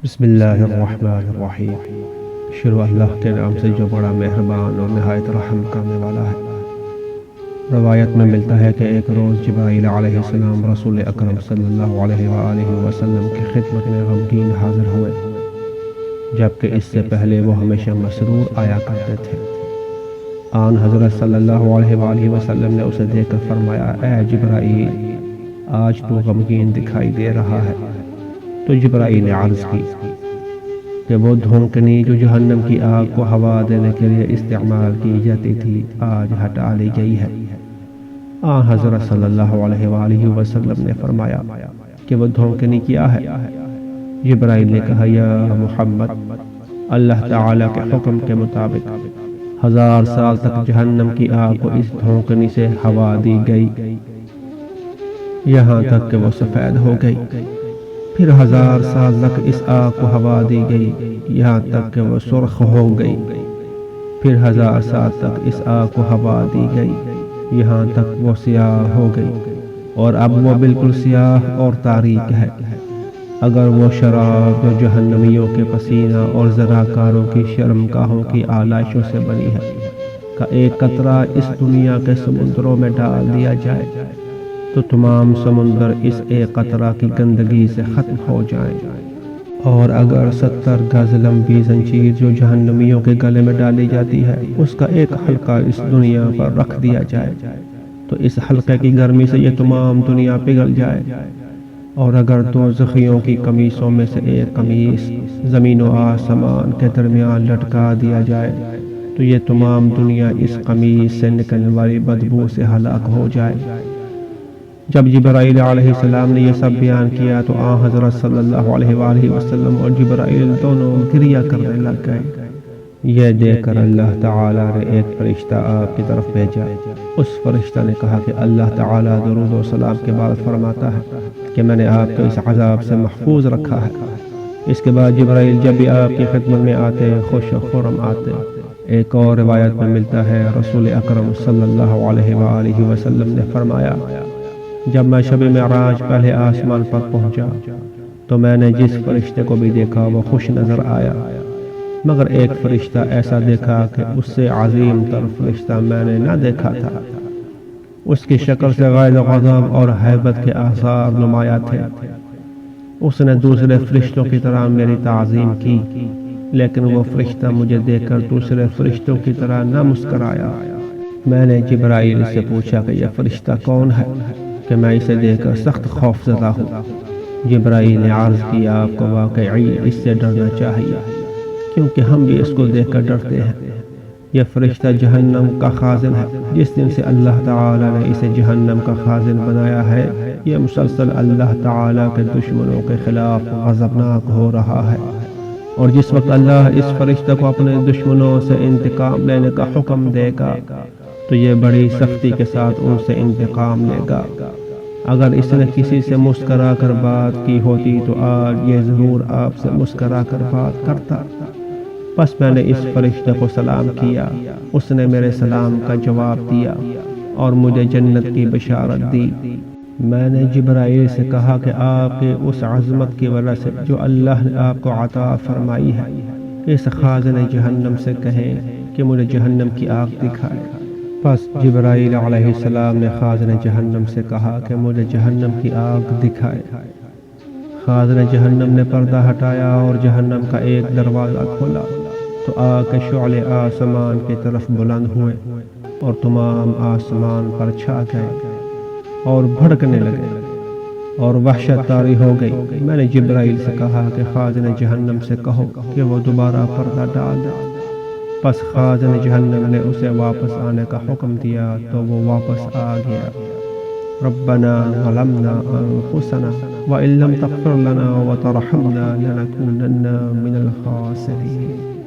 بسم اللہ الرحمن الرحیم۔ شروع اللہ کے نام سے جو بڑا مہربان اور نہایت رحم کرنے والا ہے۔ روایت میں ملتا ہے کہ ایک روز جبرائیل علیہ السلام رسول اکرم صلی اللہ علیہ وآلہ وسلم کی خدمت میں غمگین حاضر ہوئے، جبکہ اس سے پہلے وہ ہمیشہ مسرور آیا کرتے تھے۔ آن حضرت صلی اللہ علیہ وآلہ وسلم نے اسے دیکھ کر فرمایا، اے جبرائیل، آج تو غمگین دکھائی دے رہا ہے۔ تو جبرائیل نے عرض کی کہ وہ دھونکنی جو جہنم کی آگ کو ہوا دینے کے لیے استعمال کی جاتی تھی آج ہٹا لی گئی ہے۔ حضرت صلی اللہ علیہ وآلہ وسلم نے فرمایا کہ وہ دھونکنی کیا ہے؟ جبرائیل نے کہا، یا محمد، اللہ تعالیٰ کے حکم کے مطابق 1000 سال تک جہنم کی آگ کو اس دھونکنی سے ہوا دی گئی، یہاں تک کہ وہ سفید ہو گئی۔ پھر 1000 سال تک اس آگ کو ہوا دی گئی، یہاں تک کہ وہ سرخ ہو گئی۔ پھر 1000 سال تک اس آگ کو ہوا دی گئی، یہاں تک وہ سیاہ ہو گئی، اور اب وہ بالکل سیاہ اور تاریک ہے۔ اگر وہ شراب جو جہنمیوں کے پسینہ اور زراکاروں کی شرمگاہوں کی آلائشوں سے بنی ہے کا ایک قطرہ اس دنیا کے سمندروں میں ڈال دیا جائے تو تمام سمندر اس ایک قطرہ کی گندگی سے ختم ہو جائیں۔ اور اگر 70 گز لمبی زنجیر جو جہنمیوں کے گلے میں ڈالی جاتی ہے اس کا ایک حلقہ اس دنیا پر رکھ دیا جائے تو اس حلقے کی گرمی سے یہ تمام دنیا پگھل جائے۔ اور اگر دوزخیوں کی قمیصوں میں سے ایک قمیص زمین و آسمان کے درمیان لٹکا دیا جائے تو یہ تمام دنیا اس قمیص سے نکلنے والی بدبو سے ہلاک ہو جائے۔ جب جبرائیل علیہ السلام نے یہ سب بیان کیا تو حضرت صلی اللہ علیہ وآلہ وسلم اور جبرائیل دونوں گریہ کرنے لگ گئے۔ یہ دیکھ کر اللہ تعالیٰ نے ایک فرشتہ آپ کی طرف بھیجا۔ اس فرشتہ نے کہا کہ اللہ تعالیٰ درود و سلام کے بعد فرماتا ہے کہ میں نے آپ کو اس عذاب سے محفوظ رکھا ہے۔ اس کے بعد جبرائیل جب بھی آپ کی خدمت میں آتے خوش و خرم آتے۔ ایک اور روایت میں ملتا ہے رسول اکرم صلی اللہ علیہ وآلہ وسلم نے فرمایا، جب میں شب معراج پہلے آسمان پر پہنچا تو میں نے جس فرشتے کو بھی دیکھا وہ خوش نظر آیا، مگر ایک فرشتہ ایسا دیکھا کہ اس سے عظیم تر فرشتہ میں نے نہ دیکھا تھا۔ اس کی شکل سے غیظ و غضب اور ہیبت کے آثار نمایاں تھے۔ اس نے دوسرے فرشتوں کی طرح میری تعظیم کی، لیکن وہ فرشتہ مجھے دیکھ کر دوسرے فرشتوں کی طرح نہ مسکرایا۔ میں نے جبرائیل سے پوچھا کہ یہ فرشتہ کون ہے کہ میں اسے دیکھ کر سخت خوف زدہ ہوں۔ جبرائیل نے عرض کیا، آپ کو واقعی اس سے ڈرنا چاہیے، کیونکہ ہم بھی اس کو دیکھ کر ڈرتے ہیں۔ یہ فرشتہ جہنم کا خازن ہے۔ جس دن سے اللہ تعالیٰ نے اسے جہنم کا خازن بنایا ہے، یہ مسلسل اللہ تعالیٰ کے دشمنوں کے خلاف غضبناک ہو رہا ہے، اور جس وقت اللہ اس فرشتہ کو اپنے دشمنوں سے انتقام لینے کا حکم دے گا تو یہ بڑی سختی کے ساتھ ان سے انتقام لے گا۔ اگر اس نے کسی سے مسکرا کر بات کی ہوتی تو آج یہ ضرور آپ سے مسکرا کر بات کرتا۔ پس میں نے اس فرشتے کو سلام کیا، اس نے میرے سلام کا جواب دیا اور مجھے جنت کی بشارت دی۔ میں نے جبرائیل سے کہا کہ آپ کے اس عظمت کی وجہ سے جو اللہ نے آپ کو عطا فرمائی ہے، اس خازن جہنم سے کہیں کہ مجھے جہنم کی آگ دکھائے۔ پس جبرائیل علیہ السلام نے خازن جہنم سے کہا کہ مجھے جہنم کی آگ دکھائے۔ خازن جہنم نے پردہ ہٹایا اور جہنم کا ایک دروازہ کھولا تو آگ کے شعلے آسمان کی طرف بلند ہوئے اور تمام آسمان پر چھا گئے اور بھڑکنے لگے اور وحشت طاری ہو گئی۔ میں نے جبرائیل سے کہا کہ خازن جہنم سے کہو کہ وہ دوبارہ پردہ ڈال دے۔ پس خازن جہنم نے اسے واپس آنے کا حکم دیا تو وہ واپس آ گیا۔ ربنا ظلمنا انفسنا وان لم تغفر لنا وترحمنا لنكونن من الخاسرین۔